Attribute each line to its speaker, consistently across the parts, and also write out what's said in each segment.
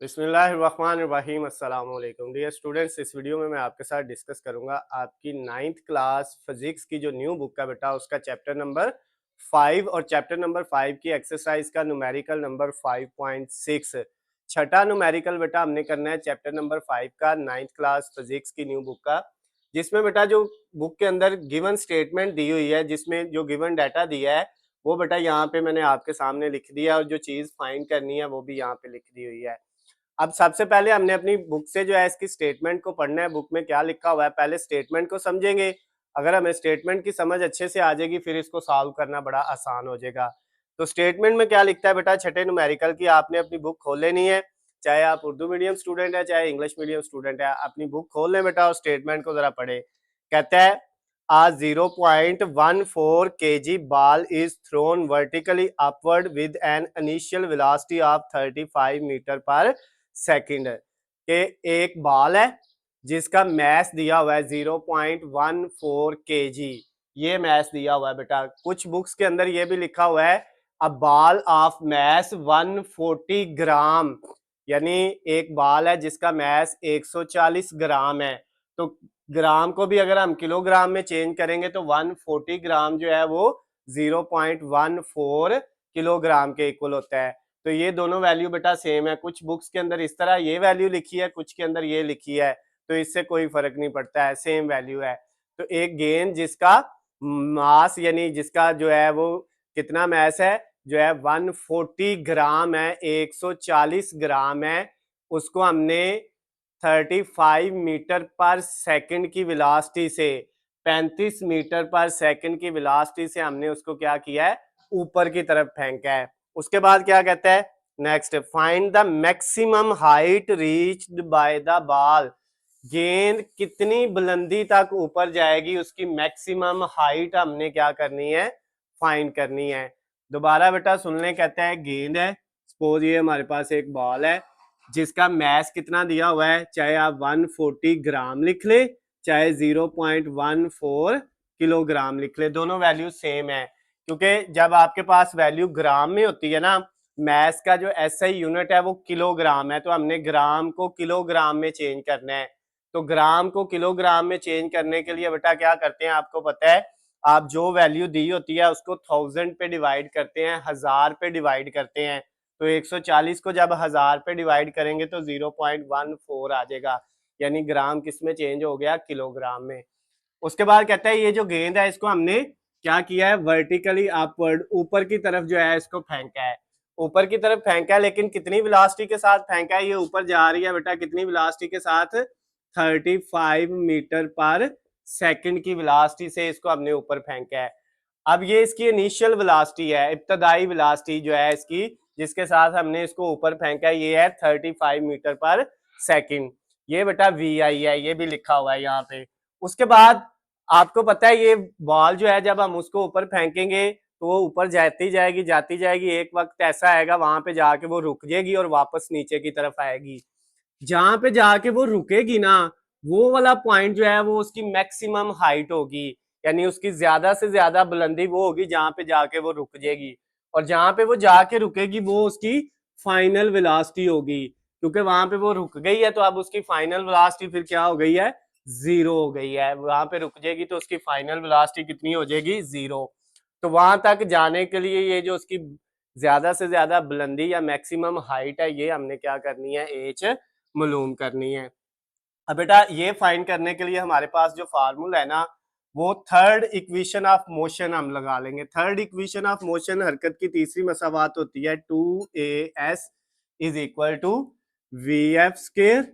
Speaker 1: बिस्मिल्लाहिर्रहमानिर्रहीम अस्सलाम वालेकुम डियर स्टूडेंट्स। इस वीडियो में मैं आपके साथ डिस्कस करूंगा आपकी 9th क्लास फिजिक्स की जो न्यू बुक का बेटा उसका चैप्टर नंबर 5 और चैप्टर नंबर 5 की एक्सरसाइज का न्यूमेरिकल नंबर 5.6। छठा न्यूमेरिकल बेटा हमने करना है चैप्टर नंबर 5 का 9th क्लास फिजिक्स की न्यू बुक का, जिसमें बेटा जो बुक के अंदर गिवन स्टेटमेंट दी हुई है, जिसमें जो गिवन डाटा दिया है वो बेटा यहाँ पे मैंने आपके सामने लिख दिया और जो चीज फाइंड करनी है वो भी यहाँ पे लिख दी हुई है। अब सबसे पहले हमने अपनी बुक से जो है इसकी स्टेटमेंट को पढ़ना है, बुक में क्या लिखा हुआ है पहले स्टेटमेंट को समझेंगे। अगर हमें स्टेटमेंट की समझ अच्छे से आ जाएगी फिर इसको सॉल्व करना बड़ा आसान हो जाएगा। तो स्टेटमेंट में क्या लिखता है बेटा, छठे न्यूमेरिकल की आपने अपनी बुक खोल लेनी है, चाहे आप उर्दू मीडियम स्टूडेंट है चाहे इंग्लिश मीडियम स्टूडेंट है, अपनी बुक खोल लें बेटा और स्टेटमेंट को जरा पढ़े। कहता है a 0.14 kg ball is thrown vertically upward with an initial velocity of 35 metre पर सेकंड के एक बॉल है जिसका मैस दिया हुआ है 0.14 kg। ये मैस दिया हुआ है बेटा। कुछ बुक्स के अंदर ये भी लिखा हुआ है अ बॉल ऑफ मैस 140 ग्राम, यानी एक बॉल है जिसका मैस 140 ग्राम है। तो ग्राम को भी अगर हम किलोग्राम में चेंज करेंगे तो 140 ग्राम जो है वो 0.14 किलोग्राम के इक्वल होता है। तो ये दोनों वैल्यू बेटा सेम है। कुछ बुक्स के अंदर इस तरह ये वैल्यू लिखी है, कुछ के अंदर ये लिखी है, तो इससे कोई फर्क नहीं पड़ता है, सेम वैल्यू है। तो एक गेंद जिसका मास यानी जिसका जो है वो कितना मैस है, जो है 140 ग्राम है, 140 ग्राम है, उसको हमने 35 मीटर पर सेकंड की वेलोसिटी से 35 मीटर पर सेकंड की वेलोसिटी से हमने उसको क्या किया है, ऊपर की तरफ फेंका है। उसके बाद क्या कहता है next, find the maximum height reached by the ball. गेंद कितनी बुलंदी तक ऊपर जाएगी उसकी मैक्सिमम हाइट हमने क्या करनी है, फाइंड करनी है। दोबारा बेटा सुन लें, कहता है गेंद है, सपोज ये हमारे पास एक बॉल है जिसका मैस कितना दिया हुआ है, चाहे आप 140 ग्राम लिख ले चाहे 0.14 किलोग्राम लिख ले, दोनों वैल्यू सेम है। क्योंकि जब आपके पास वैल्यू ग्राम में होती है ना, मैस का जो एसआई यूनिट है वो किलोग्राम है, तो हमने ग्राम को किलोग्राम में चेंज करना है। तो ग्राम को किलोग्राम में चेंज करने के लिए बेटा क्या करते हैं, आपको पता है, आप जो वैल्यू दी होती है उसको 1000 पे डिवाइड करते हैं, 1000 पे डिवाइड करते हैं। तो 140 को जब 1000 पे डिवाइड करेंगे तो 0.14 आ जाएगा, यानी ग्राम किस में चेंज हो गया, किलोग्राम में। उसके बाद कहता है ये जो गेंद है इसको हमने क्या किया है, वर्टिकली अपवर्ड, ऊपर की तरफ जो है इसको फेंका है, ऊपर की तरफ फेंका है, लेकिन कितनी वेलोसिटी के साथ फेंका है, ये ऊपर जा रही है बेटा कितनी वेलोसिटी के साथ, 35 मीटर पर सेकंड की वेलोसिटी से इसको हमने ऊपर फेंका है। अब ये इसकी इनिशियल वेलोसिटी है, इब्तदाई वेलोसिटी जो है इसकी, जिसके साथ हमने इसको ऊपर फेंका है, ये है 35 मीटर पर सेकंड। ये बेटा वी आई है, ये भी लिखा हुआ है यहाँ पे। उसके बाद आपको पता है ये बॉल जो है जब हम उसको ऊपर फेंकेंगे तो वो ऊपर जाती जाएगी, एक वक्त ऐसा आएगा वहां पे जाके वो रुक जाएगी और वापस नीचे की तरफ आएगी। जहां पे जाके वो रुकेगी ना, वो वाला पॉइंट जो है वो उसकी मैक्सिमम हाइट होगी, यानी उसकी ज्यादा से ज्यादा बुलंदी वो होगी जहां पे जाके वो रुक जाएगी, और जहां पे वो जाके रुकेगी वो उसकी फाइनल वेलोसिटी होगी। क्योंकि वहां पे वो रुक गई है तो अब उसकी फाइनल वेलोसिटी फिर क्या हो गई है, जीरो हो गई है। वहां पे रुक जाएगी तो उसकी फाइनल वेलोसिटी कितनी हो जाएगी, जीरो। तो वहां तक जाने के लिए ये जो उसकी ज्यादा से ज्यादा बुलंदी या मैक्सिमम हाइट है, ये हमने क्या करनी है, एच मालूम करनी है। अब बेटा ये फाइंड करने के लिए हमारे पास जो फार्मूला है ना, वो थर्ड इक्वेशन ऑफ मोशन हम लगा लेंगे। थर्ड इक्वेशन ऑफ मोशन, हरकत की तीसरी मसावात होती है 2as is equal to V F square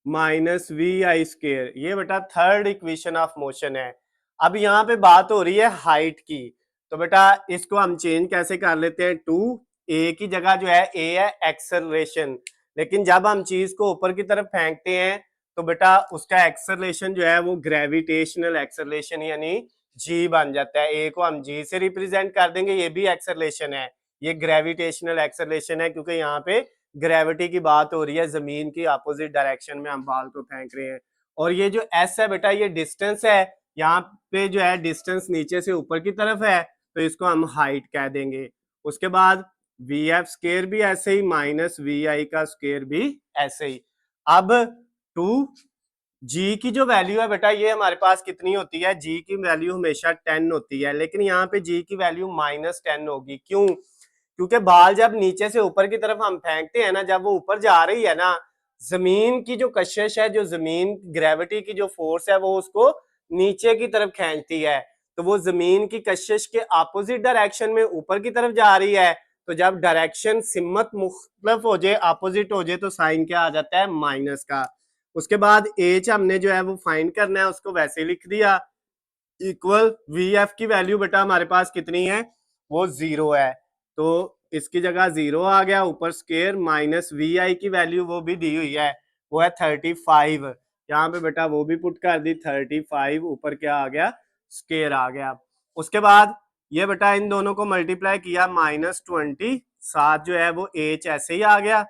Speaker 1: minus V I square. ये बेटा थर्ड इक्वेशन ऑफ मोशन है। अब यहाँ पे बात हो रही है हाइट की, तो बेटा इसको हम चेंज कैसे कर लेते हैं, टू ए की जगह जो है ए है एक्सेलरेशन, लेकिन जब हम चीज को ऊपर की तरफ फेंकते हैं तो बेटा उसका एक्सेलरेशन जो है वो ग्रेविटेशनल एक्सेलरेशन यानी जी बन जाता है। ए को हम जी से रिप्रेजेंट कर देंगे, ये भी एक्सेलरेशन है, ये ग्रेविटेशनल एक्सेलरेशन है, क्योंकि यहाँ पे ग्रेविटी की बात हो रही है, जमीन की अपोजिट डायरेक्शन में हम बॉल को फेंक रहे हैं। और ये जो एस है बेटा ये डिस्टेंस है, यहाँ पे जो है डिस्टेंस नीचे से ऊपर की तरफ है, तो इसको हम हाइट कह देंगे। उसके बाद वी एफ स्केयर भी ऐसे ही माइनस वी आई का स्केयर भी ऐसे ही। अब टू जी की जो वैल्यू है बेटा ये हमारे पास कितनी होती है, जी की वैल्यू हमेशा 10 होती है, लेकिन यहाँ पे जी की वैल्यू -10 होगी। क्यों? क्योंकि बाल जब नीचे से ऊपर की तरफ हम फेंकते हैं ना, जब वो ऊपर जा रही है ना, जमीन की जो कशिश है, जो जमीन ग्रेविटी की जो फोर्स है वो उसको नीचे की तरफ खींचती है, तो वो जमीन की कशिश के अपोजिट डायरेक्शन में ऊपर की तरफ जा रही है। तो जब डायरेक्शन सिमत मुख्तलिफ हो जाए, अपोजिट हो जाए, तो साइन क्या आ जाता है, माइनस का। उसके बाद एच हमने जो है वो फाइंड करना है, उसको वैसे लिख दिया, इक्वल वी एफ की वैल्यू बेटा हमारे पास कितनी है, वो 0 है, तो इसकी जगह 0 आ गया, ऊपर स्केयर माइनस वी आई की वैल्यू वो भी दी हुई है, वो है 35। यहाँ पे बेटा वो भी पुट कर दी 35, ऊपर क्या आ गया, स्केयर आ गया। उसके बाद ये बेटा इन दोनों को मल्टीप्लाई किया, -20, साथ जो है वो एच ऐसे ही आ गया,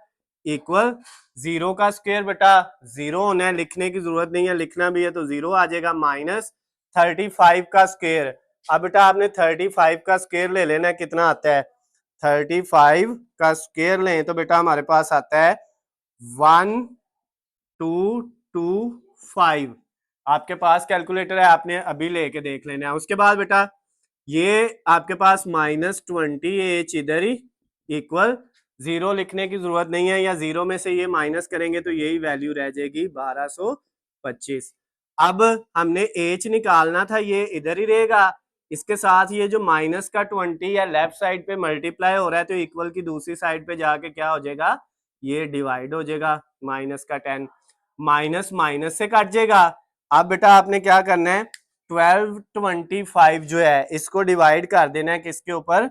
Speaker 1: इक्वल 0 का स्केयर बेटा 0 होना है, लिखने की जरूरत नहीं है, लिखना भी है तो 0 आ जाएगा, -35 का स्केयर। अब बेटा आपने 35 का स्केयर ले लेना, कितना आता है, 35 का स्केयर लें तो बेटा हमारे पास आता है 1225। आपके पास कैलकुलेटर है, आपने अभी लेके देख लेना है। उसके बाद बेटा ये आपके पास -20 इधर ही, इक्वल 0 लिखने की जरूरत नहीं है, या 0 में से ये माइनस करेंगे तो यही वैल्यू रह जाएगी 1225। अब हमने एच निकालना था, ये इधर ही रहेगा, इसके साथ ये जो माइनस का 20 या लेफ्ट साइड पे मल्टीप्लाई हो रहा है, तो इक्वल की दूसरी साइड पे जाके क्या हो जाएगा, ये डिवाइड हो जाएगा, माइनस का 10, माइनस माइनस से कट जाएगा। अब बेटा आपने क्या करना है, 1225 जो है इसको डिवाइड कर देना है किसके ऊपर,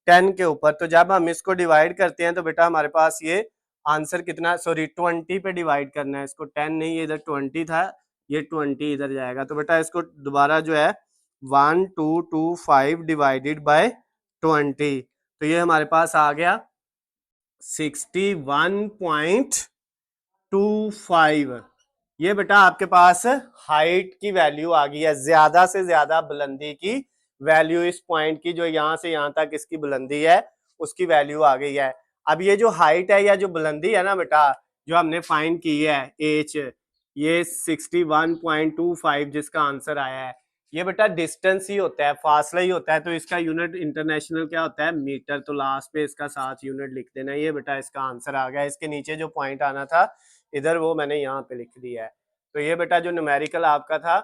Speaker 1: 10 के ऊपर। तो जब हम इसको डिवाइड करते हैं तो बेटा हमारे पास ये आंसर कितना, सॉरी 20 पे डिवाइड करना है इसको, 10 नहीं, ये इधर 20 था, ये 20 इधर जाएगा, तो बेटा इसको दोबारा जो है 1225 डिवाइडेड बाय 20, तो ये हमारे पास आ गया 61.25। ये बेटा आपके पास हाइट की वैल्यू आ गई है, ज्यादा से ज्यादा बुलंदी की वैल्यू, इस पॉइंट की जो यहां से यहां तक इसकी बुलंदी है उसकी वैल्यू आ गई है। अब ये जो हाइट है या जो बुलंदी है ना बेटा, जो हमने फाइंड की है एच, ये 61.25 जिसका आंसर आया है, ये बेटा डिस्टेंस ही होता है, फासला ही होता है, तो इसका यूनिट इंटरनेशनल क्या होता है, मीटर, तो लास्ट पे इसका 7 यूनिट लिख देना। ये बेटा इसका आंसर आ गया, इसके नीचे जो पॉइंट आना था इधर वो मैंने यहाँ पे लिख दिया है। तो ये बेटा जो न्यूमेरिकल आपका था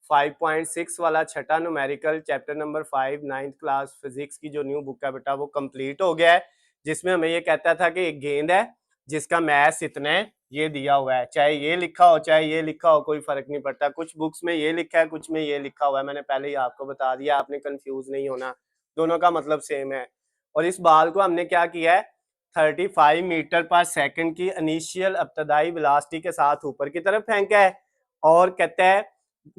Speaker 1: 5.6 वाला छठा numerical chapter number 5 9th class physics की जो न्यू बुक है बेटा वो कंप्लीट हो गया है, जिसमें हमें ये कहता था कि एक गेंद है जिसका मैस इतना है, ये दिया हुआ है, चाहे ये लिखा हो चाहे ये लिखा हो कोई फर्क नहीं पड़ता, कुछ बुक्स में ये लिखा है कुछ में ये लिखा हुआ है, मैंने पहले ही आपको बता दिया, आपने कंफ्यूज नहीं होना, दोनों का मतलब सेम है। और इस बाल को हमने क्या किया है, 35 मीटर पर सेकंड की इनिशियल इब्तदाई वेलोसिटी के साथ ऊपर की तरफ फेंका है, और कहता है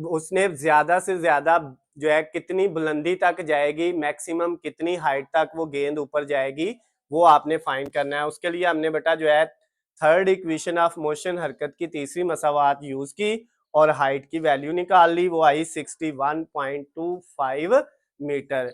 Speaker 1: उसने ज्यादा से ज्यादा जो है कितनी बुलंदी तक जाएगी, मैक्सिमम कितनी हाइट तक वो गेंद ऊपर जाएगी, वो आपने फाइंड करना है। उसके लिए हमने बेटा जो है थर्ड इक्वेशन ऑफ मोशन, हरकत की तीसरी मसावात यूज की और हाइट की वैल्यू निकाल ली, वो आई 61.25 मीटर।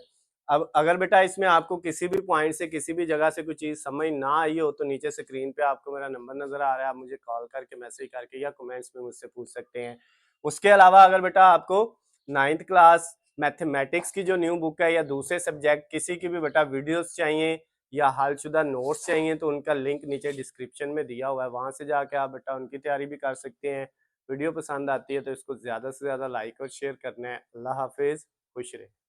Speaker 1: अब अगर बेटा इसमें आपको किसी भी पॉइंट से किसी भी जगह से कोई चीज समझ ना आई हो तो नीचे स्क्रीन पे आपको मेरा नंबर नजर आ रहा है, आप मुझे कॉल करके मैसेज करके या कमेंट्स में मुझसे पूछ सकते हैं। उसके अलावा अगर बेटा आपको 9th क्लास मैथमेटिक्स की जो न्यू बुक है या दूसरे सब्जेक्ट किसी की भी बेटा वीडियोस चाहिए या हालशुदा नोट्स चाहिए तो उनका लिंक नीचे डिस्क्रिप्शन में दिया हुआ है, वहां से जाके आप बेटा उनकी तैयारी भी कर सकते हैं। वीडियो पसंद आती है तो इसको ज्यादा से ज्यादा लाइक और शेयर करना है। अल्लाह हाफिज, खुश रहे।